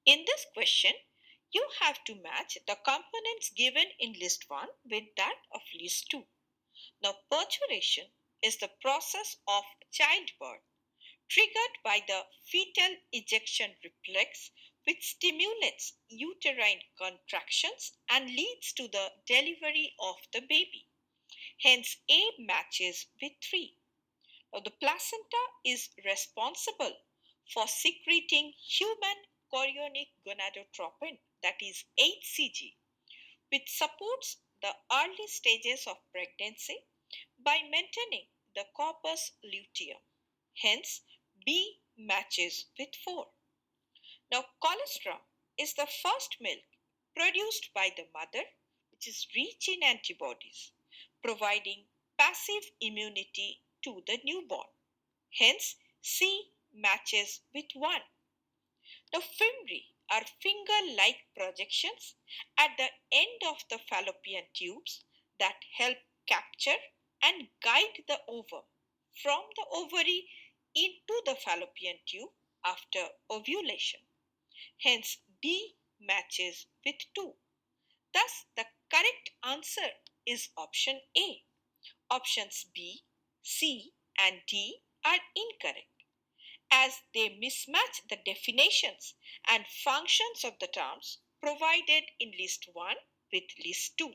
In this question, you have to match the components given in list 1 with that of list 2. Now, parturition is the process of childbirth triggered by the fetal ejection reflex, which stimulates uterine contractions and leads to the delivery of the baby. Hence, A matches with 3. Now, the placenta is responsible for secreting human chorionic gonadotropin, that is HCG, which supports the early stages of pregnancy by maintaining the corpus luteum. Hence, B matches with 4. Now, colostrum is the first milk produced by the mother, which is rich in antibodies, providing passive immunity to the newborn. Hence, C matches with 1. Now, fimbriae are finger-like projections at the end of the fallopian tubes that help capture and guide the ovum from the ovary into the fallopian tube after ovulation. Hence, D matches with 2. Thus, the correct answer is option A. Options B, C, and D are incorrect as they mismatch the definitions and functions of the terms provided in list 1 with list 2.